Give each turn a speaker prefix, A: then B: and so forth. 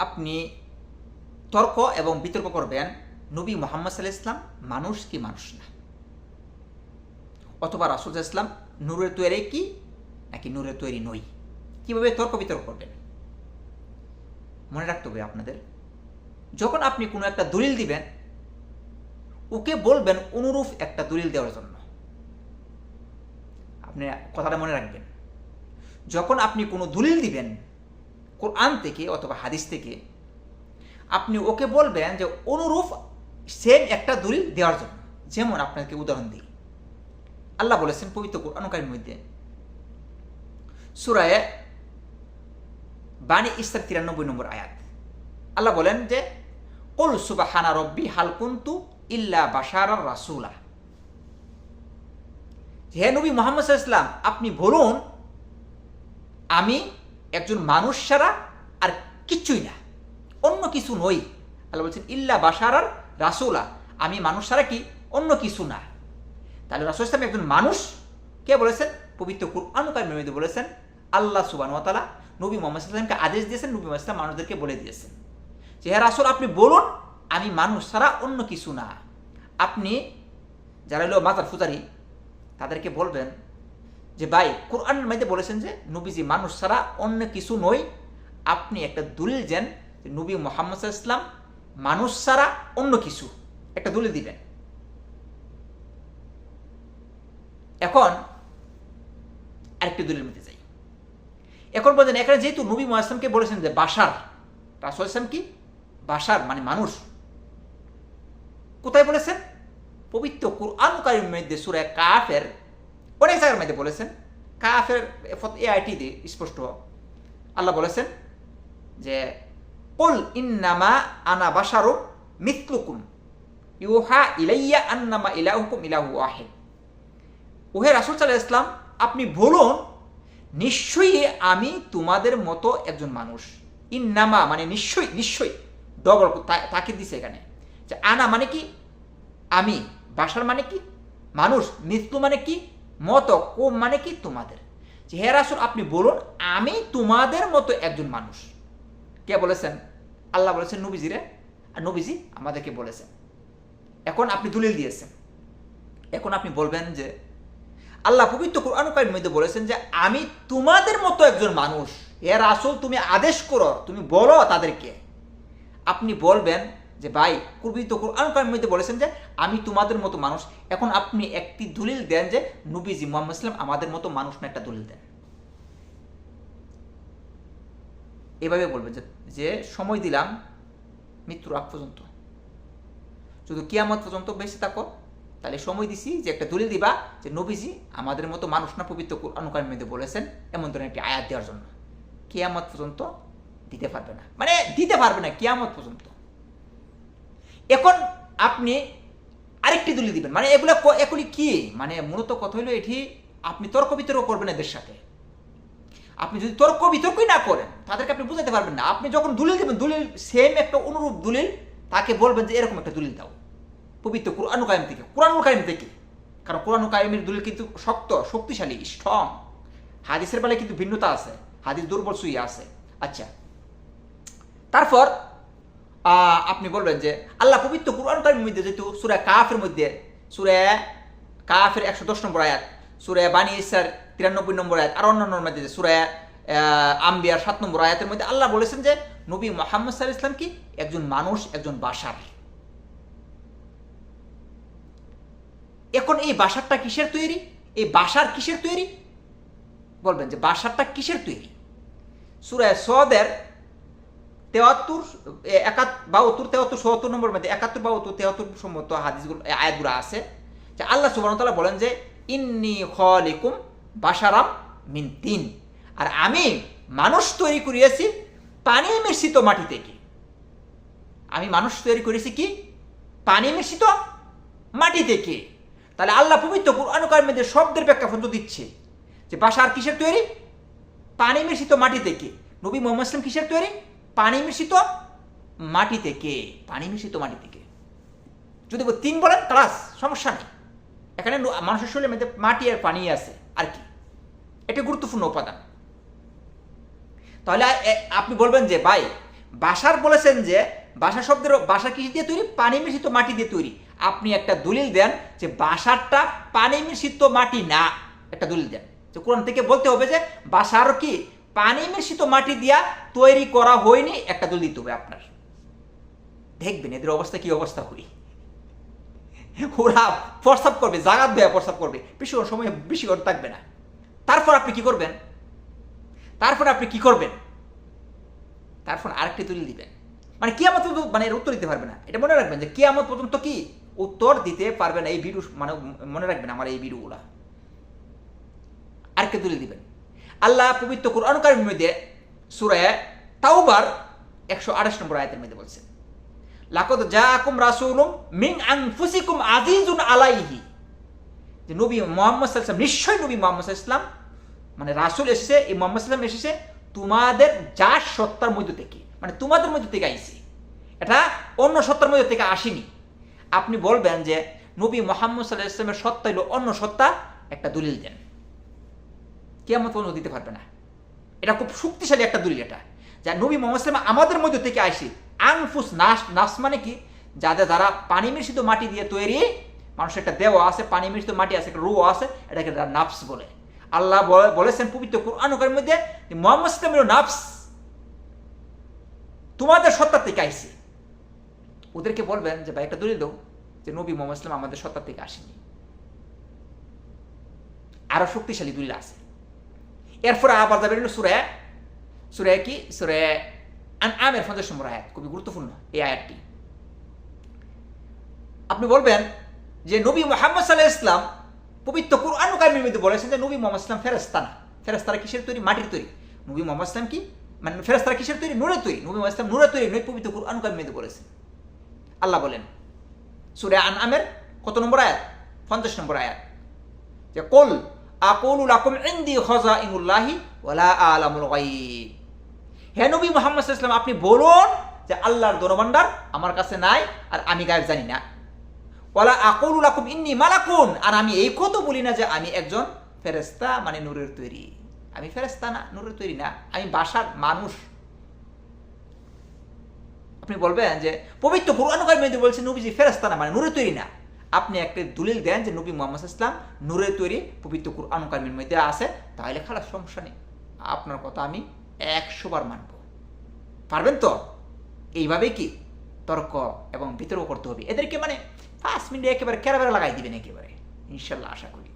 A: আপনি তর্ক এবং বিতর্ক করবেন নবী মুহাম্মদ সাল্লাল্লাহু আলাইহি ওয়াসাল্লাম মানুষ কি মানুষ না, অথবা রাসূল সাল্লাল্লাহু আলাইহি ওয়াসাল্লাম নূরের তৈরি কি নাকি নূরের তৈরি নই, কিভাবে তর্ক বিতর্ক করবেন? মনে রাখতে হবে আপনাদের, যখন আপনি কোনো একটা দলিল দিবেন ওকে বলবেন অনুরূপ একটা দলিল দেওয়ার জন্য। আপনি কথাটা মনে রাখবেন, যখন আপনি কোনো দলিল দিবেন কোরআন থেকে অথবা হাদিস থেকে, আপনি ওকে বলবেন যে অনুরূপ সেম একটা দলিল দেওয়ার জন্য। যেমন আপনাকে উদাহরণ দিই, আল্লাহ বলেছেন পবিত্র কোরআন কারীমের মধ্যে সূরা বানী ইসরাঈল 93 নম্বর আয়াত, আল্লাহ বলেন যে কুল সুবহানা রব্বি হাল কুনতু ইল্লা বাশারার রাসূলা। হে নবী মুহাম্মদ সাল্লাল্লাহু আলাইহি ওয়াসাল্লাম, আপনি বলুন আমি একজন মানুষ ছাড়া আর কিচ্ছুই না, অন্য কিছু নই। আল্লাহ বলছেন ইল্লা বাশারার রাসূলা, আমি মানুষ ছাড়া কি অন্য কিছু না। তাহলে রাসূল সাল্লাল্লাহু আলাইহি ওয়াসাল্লাম একজন মানুষ, কে বলেছেন? পবিত্র কুরআন কারীমের মধ্যে বলেছেন আল্লাহ সুবহানাহু ওয়া তাআলা নবী মুহাম্মদ সাল্লাল্লাহু আলাইহি ওয়াসাল্লামকে আদেশ দিয়েছেন, নবী মুহাম্মদ সাল্লাল্লাহু আলাইহি ওয়াসাল্লাম মানুষদেরকে বলে দিয়েছেন যে হে রাসূল আপনি বলুন আমি মানুষ ছাড়া অন্য কিছু না। আপনি যারা হলো মাজার পূজারী তাদেরকে বলবেন যে ভাই কোরআনের মধ্যে বলেছেন যে নবীজি মানুষ ছাড়া অন্য কিছু নই, আপনি একটা দলিল দেন যে নবী মুহাম্মদ সাল্লাল্লাহু আলাইহি ওয়াসাল্লাম মানুষ ছাড়া অন্য কিছু, একটা দলিল দিবেন। এখন আরেকটি দলিলের মধ্যে যাই। এখন বলেন এখানে যেহেতু নবী মুহাম্মদ সাল্লাল্লাহু আলাইহি ওয়াসাল্লামকে বলেছেন যে বাশার, রাসূল সাল্লাল্লাহু আলাইহি ওয়াসাল্লাম কি বাশার মানে মানুষ, কোথায় বলেছেন? পবিত্র কুরআন কারীমের মধ্যে সূরা কাফের অনেক জায়গার মধ্যে বলেছেন। কাফের এই আয়াতটি দিয়ে স্পষ্ট আল্লাহ বলেছেন যে কুল ইন্নামা আনা বাশারুম মিথলুকুম ইউহা ইলাইয়া আন্নামা ইলাহুকুম ইলাহু ওয়াহিদ। ওহে রাসূল সাল্লাল্লাহু আলাইহি ওয়াসাল্লাম আপনি বলুন নিশ্চয়ই আমি তোমাদের মতো একজন মানুষ। ইন্নামা মানে নিশ্চয়ই, নিশ্চয়ই ডবল তাকিদ দিছে এখানে যে আনা মানে কি আমি, বাশার মানে কি মানুষ, মিথলু মানে কি মতো, কুম মানে কি তোমাদের। যে হে রাসূল আপনি বলুন আমি তোমাদের মতো একজন মানুষ। কে বলেছেন? আল্লাহ বলেছেন নবীজিরে, আর নবীজি আমাদেরকে বলেছেন। এখন আপনি দলিল দিয়েছেন, এখন আপনি বলবেন যে আল্লাহ পবিত্র কুরআন কারীমের মধ্যে বলেছেন যে আমি তোমাদের মতো একজন মানুষ। হে রাসূল তুমি আদেশ করো, তুমি বলো তাদেরকে। আপনি বলবেন যে ভাই পবিত্র কুরআন কারীমের মধ্যে বলেছেন যে আমি তোমাদের মতো মানুষ। এখন আপনি একটি দলিল দেন যে নবীজি মুহাম্মদ সাল্লাল্লাহু আলাইহি ওয়াসাল্লাম আমাদের মতো মানুষ না, একটা দলিল দেন। এভাবে বলবেন যে সময় দিলাম মৃত্যুর আগ পর্যন্ত, শুধু কিয়ামত পর্যন্ত বেঁচে থাকো, তাহলে সময় দিছি যে একটা দলিল দিবা যে নবীজি আমাদের মতো মানুষ না, পবিত্র কুরআন কারীমের মধ্যে বলেছেন এমন ধরনের একটি আয়াত দেওয়ার জন্য। কিয়ামত পর্যন্ত দিতে পারবে না, মানে দিতে পারবে না কিয়ামত পর্যন্ত। এখন আপনি আরেকটি দলিল দিবেন, মানে এগুলি কি, মানে মূলত কথা হলো এটি আপনি তর্ক বিতর্ক করবেন এদের সাথে। আপনি যদি তর্ক বিতর্কই না করেন তাদেরকে আপনি বুঝাতে পারবেন না। আপনি যখন দলিল দেবেন, দলিল সেম একটা অনুরূপ দলিল, তাকে বলবেন যে এরকম একটা দলিল দাও পবিত্র কুরআন কারীম থেকে, কুরআনুল কারীম থেকে। কারণ কুরআনুল কারীমের দলিল কিন্তু শক্ত, শক্তিশালী, স্ট্রং। হাদিসের বেলায় কিন্তু ভিন্নতা আছে, হাদিস দুর্বল সুই আছে। আচ্ছা, তারপর আপনি বলবেন যে আল্লাহ পবিত্র কুরআন কারীমের মধ্যে যেহেতু সূরা কাফের মধ্যে, সূরা কাফের 110 নম্বর আয়াত, সূরা বানী ইসরাঈল 93 নম্বর আয়াত, আর অন্যান্য মধ্যে সূরা আম্বিয়ার 7 নম্বর আয়াতের মধ্যে আল্লাহ বলেছেন যে নবী মুহাম্মদ সাল্লাল্লাহু আলাইহি ওয়াসাল্লাম কি একজন মানুষ, একজন বাশার। এখন এই বাশারটা কিসের তৈরি? এই বাশার কিসের তৈরি? বলবেন যে বাশারটা কিসের তৈরি? সূরা সদের 73, 72, 73, 74 নম্বর মধ্যে 71, 72, 73 সম্মত হাদিসগুলো, আয়াতগুলো আছে যে আল্লাহ সুবহানাহু ওয়া তাআলা বলেন যে ইন্নী খালিকুম বাশারাম মিন তিন, আর আমি মানুষ তৈরি করিয়েছি পানি মিশ্রিত মাটি থেকে। আমি মানুষ তৈরি করেছি কি? পানি মিশ্রিত মাটি থেকে। তাহলে আল্লাহ পবিত্র কুরআন কারীমের শব্দের প্রেক্ষাপট দিচ্ছে যে বাশার কিসের তৈরি? পানি মিশ্রিত মাটি থেকে। নবী মুহাম্মদ সাল্লাল্লাহু আলাইহি ওয়াসাল্লাম কিসের তৈরি? পানি মিশ্রিত মাটি থেকে, পানি মিশ্রিত মাটি থেকে। যদি তিন বলেন ক্লাস সমস্যা নেই, এখানে মানুষের শরীরের মধ্যে মাটি আর পানি আছে, আর কি এটা গুরুত্বপূর্ণ উপাদান। তাহলে আপনি বলবেন যে ভাই বাসার বলেছেন যে বাসা শব্দের বাসা কিস দিয়ে তৈরি? পানি মিশ্রিত মাটি দিয়ে তৈরি। আপনি একটা দলিল দেন যে বাসারটা পানি মিশ্রিত মাটি না, একটা দলিল দেন যে কোরআন থেকে বলতে হবে যে বাসার কি পানি মিশ্রিত মাটি দিয়া তৈরি করা হয়নি, একটা দলিল দিতে হবে আপনার। দেখবেন এদের অবস্থা কি অবস্থা হই, ওরা প্রস্তাব করবে, জাগাত দেয়া প্রস্তাব করবে, বেশি থাকবে না। তারপর আপনি কি করবেন? তারপর আরেকটি দলিল দিবেন, মানে কিয়ামত পর্যন্ত মানে এর উত্তর দিতে পারবে না। এটা মনে রাখবেন যে কিয়ামত পর্যন্ত কি উত্তর দিতে পারবে না এই ভিডিও, মানে মনে রাখবেন আমার এই ভিডিওগুলা। আরেকটি দলিল দিবেন, আল্লাহ পবিত্র কুরআন কারীমের মধ্যে সূরা তাওবার 128 নম্বর আয়াতের মধ্যে বলছেন, লাকাদ জাআকুম রাসূলুম মিন আনফুসিকুম আজিজুন আলাইহি, যে নবী মুহাম্মদ সাল্লাল্লাহু আলাইহি ওয়াসাল্লাম, নিশ্চয়ই নবী মুহাম্মদ সাল্লাল্লাহু আলাইহি ওয়াসাল্লাম মানে রাসূল এসেছে, এই মুহাম্মদ সাল্লাল্লাহু আলাইহি ওয়াসাল্লাম এসেছে তোমাদের যা সত্তার মধ্য থেকে, মানে তোমাদের মধ্য থেকে আইছে, এটা অন্য সত্তার মধ্য থেকে আসেনি। আপনি বলবেন যে নবী মুহাম্মদ সাল্লাল্লাহু আলাইহি ওয়াসাল্লামের সত্তা হলো অন্য সত্তা, একটা দলিল দেন। কিয়ামত পর্যন্ত দিতে পারবে না। এটা খুব শক্তিশালী একটা দলিল, এটা যা নবী মুহাম্মদ সাল্লাল্লাহু আলাইহি ওয়াসাল্লাম আমাদের মধ্য থেকে আইছে। আনফুস নাফস মানে কি? যারা পানি মিশ্রিত মাটি দিয়ে তৈরি, মানুষের একটা দেহ আছে, পানি মিশ্রিত মাটি আছে, একটা রূহ আছে, এটাকে নাফস বলে। আল্লাহ বলেছেন পবিত্র কুরআন কারীমের মধ্যে মুহাম্মদ সাল্লাল্লাহু আলাইহি ওয়াসাল্লামের নাফস তোমাদের সত্তা থেকে আইছে। ওদেরকে বলবেন যে ভাই একটা দলিল দাও যে নবী মুহাম্মদ সাল্লাল্লাহু আলাইহি ওয়াসাল্লাম আমাদের সত্তা থেকে আসেনি। আরো শক্তিশালী দলিল আছে। এরপরে আবার যাবেন সূরা কি? সূরা আনআমের 50 নম্বর আয়াত, খুবই গুরুত্বপূর্ণ এই আয়াতটি। আপনি বলবেন যে নবী মুহাম্মদ সাল্লাল্লাহু আলাইহি ওয়াসাল্লাম পবিত্র কুরআন কারীমের মধ্যে বলেছেন যে নবী মুহাম্মদ সাল্লাল্লাহু আলাইহি ওয়াসাল্লাম ফেরেশতা না। ফেরেশতারা কিসের তৈরি? মাটির তৈরি। নবী মুহাম্মদ সাল্লাল্লাহু আলাইহি ওয়াসাল্লাম কি মানে ফেরেশতারা কিসের তৈরি? নূরের তৈরি। নবী মুহাম্মদ সাল্লাল্লাহু আলাইহি ওয়াসাল্লাম নূরের তৈরি নয়, পবিত্র কুরআন কারীমের মধ্যে বলেছেন। আল্লাহ বলেন সূরা আনআমের কত নম্বর আয়াত? 50 নম্বর আয়াত, যে কুল আকুলু লাকুম ইনদি খাযাইনুল্লাহি ওয়ালা আ'লামুল গায়ব, হে নবী মুহাম্মদ সাল্লাল্লাহু আলাইহি ওয়াসাল্লাম আপনি বলুন যে আল্লাহর ধনভাণ্ডার আমার কাছে নাই আর আমি গায়েব জানি না। ওয়ালা আকুলু লাকুম ইন্নী মালাকুন, আর আমি এই কথা বলি না যে আমি একজন ফেরেশতা মানে নূরের তৈরি। আমি ফেরেশতা না, নূরের তৈরি না, আমি বাশার মানুষ। আপনি বলবেন যে পবিত্র কুরআন কারীমের মধ্যে বলছে নবীজি ফেরেশতা না মানে নূরের তৈরি না। আপনি একটা দলিল দেন যে নবী মুহাম্মদ সাল্লাল্লাহু আলাইহি ওয়াসাল্লাম নূরের তৈরি, পবিত্র কুরআন কারীমের মধ্যে আছে, তাহলে খালাস, সমস্যা নেই, আপনার কথা আমি 100 বার মানব। পারবেন তো? এইভাবেই কি তর্ক এবং বিতর্ক করতে হবে। এদেরকে মানে 5 মিনিটে একেবারে কেরাবেরা লাগাই দিবেন একেবারে, ইনশাল্লাহ আশা করি।